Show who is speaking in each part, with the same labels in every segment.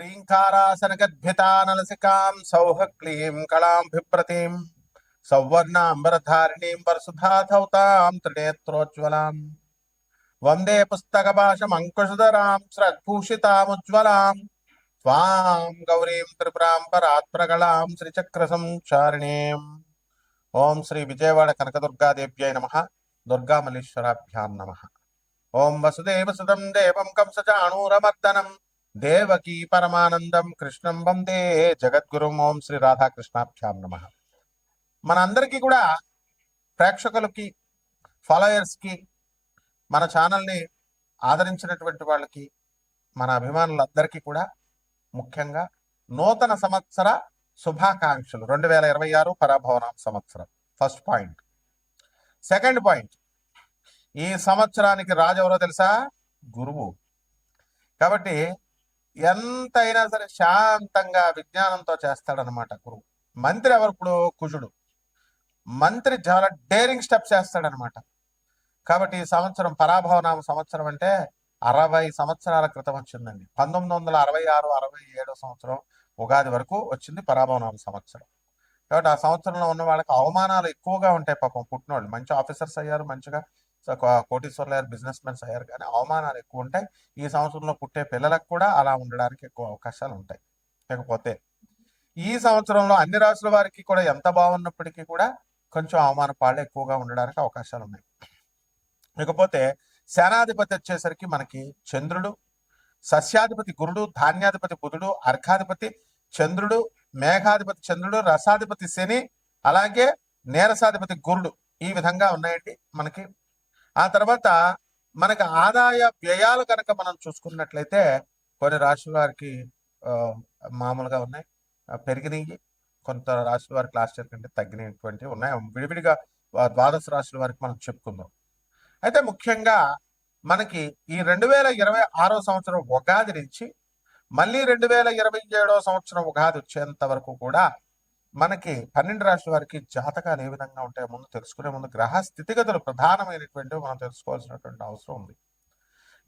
Speaker 1: ह्रीङ्कारासनगद्भितानलसिकां सौहक्लीं कलां बिभ्रतीं सौवर्णाम्बरधारिणीं वरसुधाधौतां त्रिनेत्रोज्ज्वलाम् वन्दे पुस्तकपाशमङ्कुशधरां स्रग्भूषितामुज्ज्वलां त्वां गौरीं त्रिपुरां परात्प्रगलां श्रीचक्रसंचारिणीम् ఓం శ్రీ విజయవాడ కనకదుర్గాదేవ్యై నమః. దుర్గామల్లీశ్వరాభ్యాం నమః. ఓం వసుదేవసుతం దేవం కంసచాణూరమర్దనం దేవకీ పరమానందం కృష్ణం వందే జగద్గురుం. ఓం శ్రీ రాధాకృష్ణాభ్యాం నమః. మనందరికీ కూడా ప్రేక్షకులకి, ఫాలోయర్స్కి, మన ఛానల్ని ఆదరించినటువంటి వాళ్ళకి, మన అభిమానులందరికీ కూడా ముఖ్యంగా నూతన సంవత్సర శుభాకాంక్షలు. 2026 పరాభవనామ సంవత్సరం ఫస్ట్ పాయింట్. సెకండ్ పాయింట్, ఈ సంవత్సరానికి రాజు ఎవరో తెలుసా? గురువు. కాబట్టి ఎంతైనా సరే శాంతంగా విజ్ఞానంతో చేస్తాడనమాట గురువు. మంత్రి ఎవరు? ఇప్పుడు కుజుడు. మంత్రి చాలా డేరింగ్ స్టెప్స్ చేస్తాడనమాట. కాబట్టి ఈ సంవత్సరం పరాభవనామ సంవత్సరం అంటే 60 సంవత్సరాల క్రితం వచ్చిందండి. 1966, 67 సంవత్సరం ఉగాది వరకు వచ్చింది పరాభవనామ సంవత్సరం. కాబట్టి ఆ సంవత్సరంలో ఉన్న వాళ్ళకి అవమానాలు ఎక్కువగా ఉంటాయి. పాపం పుట్టినోళ్ళు మంచి ఆఫీసర్స్ అయ్యారు, మంచిగా కోటీశ్వర్లు అయ్యారు, బిజినెస్ మెన్స్ అయ్యారు, కానీ అవమానాలు ఎక్కువ ఉంటాయి. ఈ సంవత్సరంలో పుట్టే పిల్లలకు కూడా అలా ఉండడానికి ఎక్కువ అవకాశాలు ఉంటాయి. లేకపోతే ఈ సంవత్సరంలో అన్ని రాసుల వారికి కూడా ఎంత బాగున్నప్పటికీ కూడా కొంచెం అవమాన పాళ్ళు ఎక్కువగా ఉండడానికి అవకాశాలు ఉన్నాయి. ఇకపోతే సేనాధిపతి వచ్చేసరికి మనకి చంద్రుడు, సస్యాధిపతి గురుడు, ధాన్యాధిపతి బుధుడు, అర్ఘాధిపతి చంద్రుడు, మేఘాధిపతి చంద్రుడు, రసాధిపతి శని, అలాగే నీరసాధిపతి గురుడు. ఈ విధంగా ఉన్నాయండి మనకి. ఆ తర్వాత మనకి ఆదాయ వ్యయాలు కనుక మనం చూసుకున్నట్లయితే కొన్ని రాశుల వారికి మామూలుగా ఉన్నాయి, పెరిగినాయి. కొంత రాశుల వారికి లాస్ట్ ఇయర్ కంటే తగ్గినటువంటివి ఉన్నాయి. విడివిడిగా ద్వాదశ రాశుల వారికి మనం చెప్పుకుందాం. అయితే ముఖ్యంగా మనకి ఈ 2026 సంవత్సరం ఉగాది నుంచి మళ్ళీ 2027 సంవత్సరం ఉగాది వచ్చేంత వరకు కూడా మనకి 12 రాశుల వారికి జాతకాలు ఏ విధంగా ఉంటాయో ముందు తెలుసుకునే ముందు గ్రహ స్థితిగతులు ప్రధానమైనటువంటివి మనం తెలుసుకోవాల్సినటువంటి అవసరం ఉంది.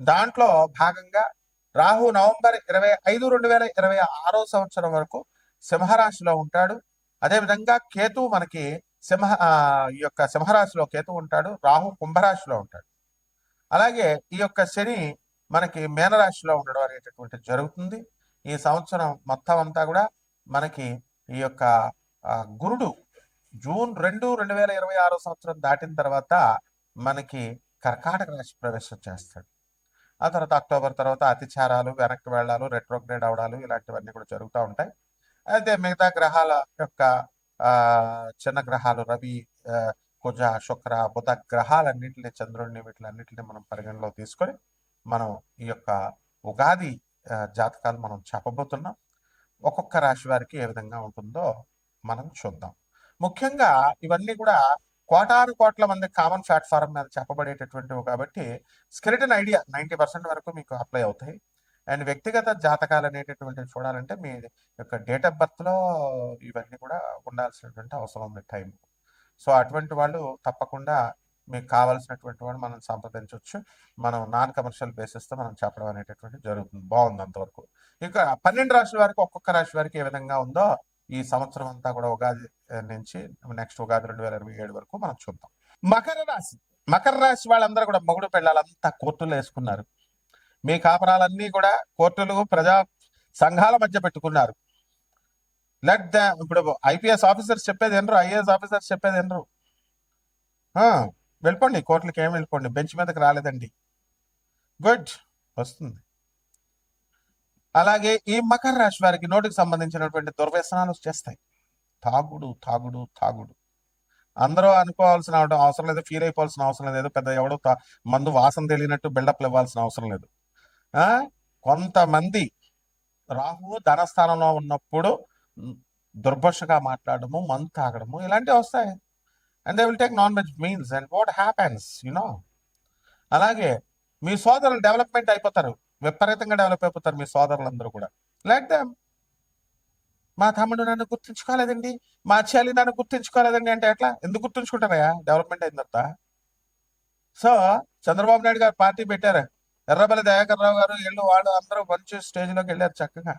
Speaker 1: దాంట్లో భాగంగా రాహు నవంబర్ 25, 2026 సంవత్సరం వరకు సింహరాశిలో ఉంటాడు. అదేవిధంగా కేతు మనకి ఈ యొక్క సింహరాశిలో కేతు ఉంటాడు, రాహు కుంభరాశిలో ఉంటాడు. అలాగే ఈ యొక్క శని మనకి మీనరాశిలో ఉండడం అనేటటువంటి జరుగుతుంది. ఈ సంవత్సరం మొత్తం అంతా కూడా మనకి ఈ యొక్క గురుడు జూన్ 2, 2026 సంవత్సరం దాటిన తర్వాత మనకి కర్కాటక రాశి ప్రవేశం చేస్తాడు. ఆ తర్వాత అక్టోబర్ తర్వాత అతిచారాలు, వెనక్కి వెళ్ళాలు, రెట్రోగ్రేడ్ అవడాలు ఇలాంటివన్నీ కూడా జరుగుతూ ఉంటాయి. అయితే మిగతా గ్రహాల యొక్క చిన్న గ్రహాలు రవి, కుజ, శుక్ర, బుధ గ్రహాలన్నింటినీ, చంద్రుడిని, వీటిలన్నింటినీ మనం పరిగణలో తీసుకొని మనం ఈ యొక్క ఉగాది జాతకాలు మనం చెప్పబోతున్నాం. ఒక్కొక్క రాశి వారికి ఏ విధంగా ఉంటుందో మనం చూద్దాం. ముఖ్యంగా ఇవన్నీ కూడా కోటాను కోట్ల మంది కామన్ ప్లాట్ఫారం మీద చెప్పబడేటటువంటివి కాబట్టి స్కెలిటన్ ఐడియా 90% వరకు మీకు అప్లై అవుతాయి. అండ్ వ్యక్తిగత జాతకాలు అనేటటువంటివి చూడాలంటే మీ యొక్క డేట్ ఆఫ్ బర్త్లో ఇవన్నీ కూడా ఉండాల్సినటువంటి అవసరం ఉంది టైం. సో అటువంటి వాళ్ళు తప్పకుండా మీకు కావాల్సినటువంటి వాళ్ళు మనం సంప్రదించవచ్చు. మనం నాన్ కమర్షియల్ బేసిస్తో మనం చెప్పడం అనేటటువంటి జరుగుతుంది. బాగుంది అంతవరకు. ఇక 12 రాశుల వారికి ఒక్కొక్క రాశి వారికి ఏ విధంగా ఉందో ఈ సంవత్సరం అంతా కూడా ఉగాది నుంచి నెక్స్ట్ ఉగాది 2027 వరకు మనం చూద్దాం. మకర రాశి వాళ్ళందరూ కూడా మొగుడు పెళ్ళాలంతా కోర్టులు వేసుకున్నారు. మీ కాపురాలన్నీ కూడా కోర్టులు, ప్రజా సంఘాల మధ్య పెట్టుకున్నారు. ఇప్పుడు ఐపీఎస్ ఆఫీసర్స్ చెప్పేది ఎనరు, ఐఏఎస్ ఆఫీసర్స్ చెప్పేది ఎనరు. వెళ్ళిపోండి కోర్టులకి, ఏం వెళ్ళిపోండి, బెంచ్ మీదకి రాలేదండి. గుడ్, వస్తుంది. అలాగే ఈ మకర రాశి వారికి నోటికి సంబంధించినటువంటి దుర్వ్యసనాలు వచ్చేస్తాయి. తాగుడు తాగుడు తాగుడు. అందరూ అనుకోవాల్సిన అవసరం లేదు, ఫీల్ అయిపోవాల్సిన అవసరం లేదు. ఏదో పెద్ద ఎవడో మందు వాసన తెలియనట్టు బిల్డప్లు ఇవ్వాల్సిన అవసరం లేదు. కొంతమంది రాహువు ధనస్థానంలో ఉన్నప్పుడు దుర్భషగా మాట్లాడము, మందు తాగడము ఇలాంటివి వస్తాయి. And they will take non veg meals and what happens you know. అలాగే మీ సోదరులు డెవలప్మెంట్ అయిపోతారు, విపరీతంగా డెవలప్ అయిపోతారు మీ సోదరులందరూ కూడా. Let them. మా తమ్ముడు నన్ను గుర్తుంచుకోలేదండి, మా చెల్లి నన్ను గుర్తుంచుకోలేదండి అంటే ఎట్లా? ఎందుకు గుర్తుంచుకుంటారయ్యా డెవలప్మెంట్ అయిన తర్వాత? సో చంద్రబాబు నాయుడు గారు పార్టీ పెట్టారు, ఎర్రబెల్లి దయాకర్ రావు గారు, వీళ్ళు వాళ్ళు అందరూ మంచి స్టేజ్లోకి వెళ్ళారు చక్కగా.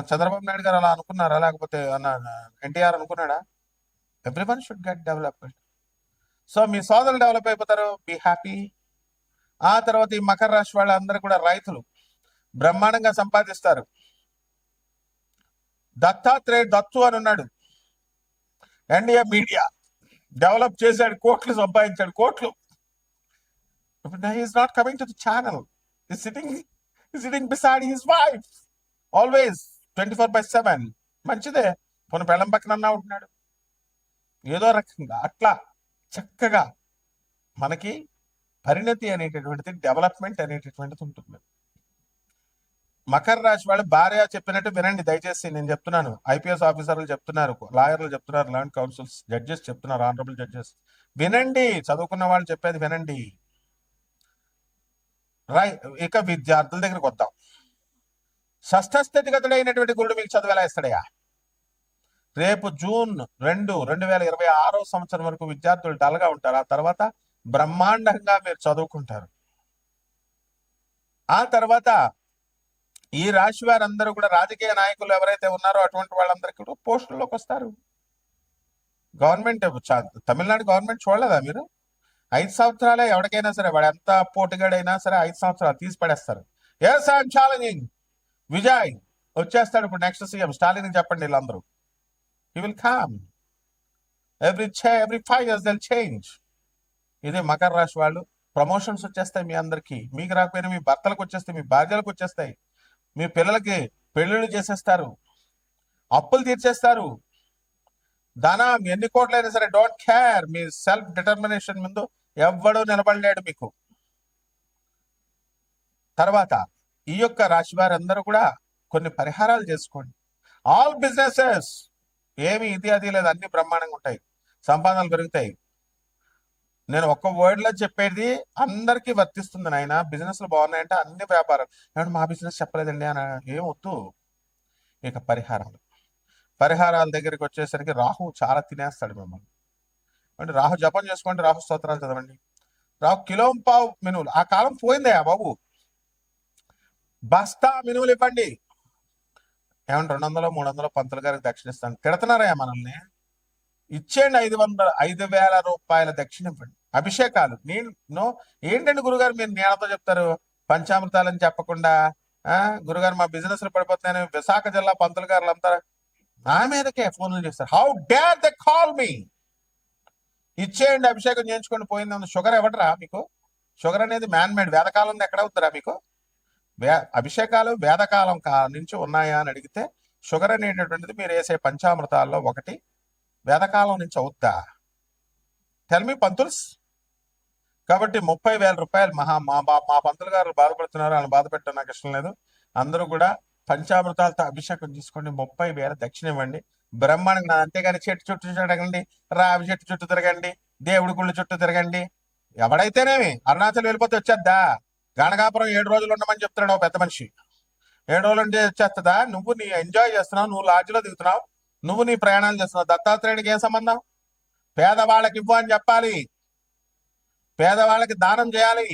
Speaker 1: చంద్రబాబు నాయుడు గారు అలా అనుకున్నారా? లేకపోతే ఎన్టీఆర్ అనుకున్నాడా? Everyone should get development. So మీ సోదరులు డెవలప్ అయిపోతారు, బీ హ్యాపీ. ఆ తర్వాత ఈ మకర రాశి వాళ్ళందరూ కూడా రైతులు బ్రహ్మాండంగా సంపాదిస్తారు. దత్తాత్రేయ దత్తు అని ఉన్నాడు, ఎన్డీఏ మీడియా డెవలప్ చేశాడు, కోట్లు సంపాదించాడు, కోట్లు. Is not coming to the channel, sitting beside his wife always 24/7. మంచిదే, పోనీ పెళ్ళం పక్కన ఉంటున్నాడు ఏదో రకంగా. అట్లా చక్కగా మనకి పరిణతి అనేటటువంటిది, డెవలప్మెంట్ అనేటటువంటిది ఉంటుంది. మకర రాశి వాళ్ళు భార్య చెప్పినట్టు వినండి దయచేసి. నేను చెప్తున్నాను, ఐపీఎస్ ఆఫీసర్లు చెప్తున్నారు, లాయర్లు చెప్తున్నారు, ల్యాండ్ కౌన్సిల్స్ జడ్జెస్ చెప్తున్నారు, ఆనరబుల్ జడ్జెస్ వినండి, చదువుకున్న వాళ్ళు చెప్పేది వినండి. ఇక విద్యార్థుల దగ్గరికి వద్దాం. షష్ఠ స్థితిగతుడైనటువంటి గురుడు మీకు చదువు ఎలా ఇస్తాడయా? రేపు జూన్ 2, 2026 సంవత్సరం వరకు విద్యార్థులు డల్గా ఉంటారు. ఆ తర్వాత బ్రహ్మాండంగా మీరు చదువుకుంటారు. ఆ తర్వాత ఈ రాశి వారందరూ కూడా రాజకీయ నాయకులు ఎవరైతే ఉన్నారో అటువంటి వాళ్ళందరికీ కూడా పోస్టుల్లోకి వస్తారు. గవర్నమెంట్, తమిళనాడు గవర్నమెంట్ చూడలేదా మీరు? 5 సంవత్సరాలే. ఎవరికైనా సరే, వాడు ఎంత పోటీగాడైనా సరే 5 సంవత్సరాలు తీసి పడేస్తారు. ఎస్ ఐఎమ్ ఛాలెంజింగ్ విజయ్ వచ్చేస్తాడు ఇప్పుడు నెక్స్ట్ సీఎం. స్టాలిన్ చెప్పండి వీళ్ళందరూ, he will come. Every 5 years they'll change. ఇదే మకర రాశి వాళ్ళు. ప్రమోషన్స్ వచ్చేస్తాయి మీ అందరికీ, మీకు రాకపోయినా మీ భర్తలకు వచ్చేస్తాయి, మీ భార్యలకు వచ్చేస్తాయి, మీ పిల్లలకి పెళ్లిళ్ళు చేసేస్తారు, అప్పులు తీర్చేస్తారు. ధనం ఎన్ని కోట్లైనా సరే don't care. Me self determination ముందు ఎవ్వడూ నిలబడలేడు మీకు. తర్వాత ఈ యొక్క రాశి వారందరూ కూడా కొన్ని పరిహారాలు చేసుకోండి. ఆల్ బిజినెసెస్, ఏమి ఇది అది లేదు, అన్ని బ్రహ్మాండంగా ఉంటాయి, సంపాదనలు పెరుగుతాయి. నేను ఒక్క వర్డ్ లో చెప్పేది అందరికీ వర్తిస్తుంది నాయన. బిజినెస్లు బాగున్నాయంటే అన్ని వ్యాపారం, ఏమంటే మా బిజినెస్ చెప్పలేదండి అని ఏం వద్దు. ఇక పరిహారాల దగ్గరికి వచ్చేసరికి రాహు చాలా తినేస్తాడు మిమ్మల్ని. అంటే రాహు జపం చేసుకోండి, రాహు స్తోత్రాలు చదవండి. రాహు కిలోంపావు మినువులు, ఆ కాలం పోయిందయా బాబు. బస్తా మినువులు ఇవ్వండి. ఏమంటే 200, 300 పంతులు గారికి దక్షిణ ఇస్తాను. తిడుతున్నారయ్యా మనల్ని. ఇచ్చేయండి 5,000 రూపాయల దక్షిణ ఇవ్వండి. అభిషేకాలు నేను ఏంటండి గురుగారు మీరు నేలతో చెప్తారు, పంచామృతాలని చెప్పకుండా. గురుగారు మా బిజినెస్ లో పడిపోతున్నాయని విశాఖ జిల్లా పంతులు గారులు అంతా నా మీదకే ఫోన్లు చేస్తారు. How dare they call me. ఇచ్చేయండి, అభిషేకం చేయించుకొని పోయింది. షుగర్ ఎవడరా మీకు? షుగర్ అనేది మ్యాన్ మేడ్, వేదకాలం ఎక్కడ అవుతారా మీకు? అభిషేకాలు వేదకాలం నుంచి ఉన్నాయా అని అడిగితే షుగర్ అనేటటువంటిది మీరు వేసే పంచామృతాల్లో ఒకటి వేదకాలం నుంచి అవుద్దా? టెల్ మీ పంతుల్స్. కాబట్టి 30,000 రూపాయలు మా పంతులు గారు బాధపడుతున్నారు, వాళ్ళని బాధ పెట్టడం నాకు ఇష్టం లేదు. అందరూ కూడా పంచామృతాలతో అభిషేకం చేసుకోండి, 30,000 దక్షిణ ఇవ్వండి. బ్రహ్మాండంగా. అంతేగాని చెట్టు చుట్టూ తిరగండి, రావి చెట్టు చుట్టూ తిరగండి, దేవుడి గుళ్ళు చుట్టూ తిరగండి. ఎవడైతేనేమి అరుణాచల్ వెళ్ళిపోతే వచ్చేద్దా? గాణగాపురం 7 రోజులు ఉండమని చెప్తున్నాడు పెద్ద మనిషి. 7 రోజులు ఉంటే వచ్చేస్తుందా? నువ్వు నీ ఎంజాయ్ చేస్తున్నావు, నువ్వు లాడ్జ్లో దిగుతున్నావు, నువ్వు నీ ప్రయాణాలు చేస్తున్నావు. దత్తాత్రేయుడికి ఏం సంబంధం? పేదవాళ్ళకి ఇవ్వు అని చెప్పాలి, పేదవాళ్ళకి దానం చేయాలి,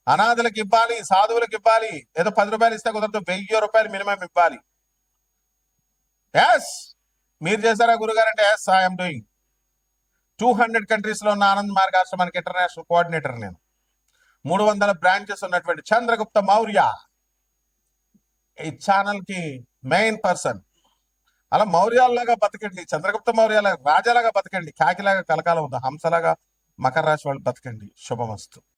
Speaker 1: అనాథలకు ఇవ్వాలి, సాధువులకు ఇవ్వాలి. ఏదో 10 రూపాయలు ఇస్తే కుదరదు, 1000 రూపాయలు మినిమం ఇవ్వాలి. ఎస్ మీరు చేశారా గురుగారు అంటే ఎస్ ఐఎమ్ డూయింగ్. 200 కంట్రీస్ లో ఉన్న ఆనంద్ మార్గ్ ఆశ్రమానికి ఇంటర్నేషనల్ కోఆర్డినేటర్ నేను. 300 బ్రాంచెస్ ఉన్నటువంటి చంద్రగుప్త మౌర్య ఈ ఛానల్ కి మెయిన్ పర్సన్. అలా మౌర్యాలలాగా బతకండి, చంద్రగుప్త మౌర్యాలాగా రాజాలాగా బతకండి, కాకిలాగా కలకాలం వద్దు, హంసలాగా మకర రాశి వాళ్ళు బతకండి. శుభమస్తు.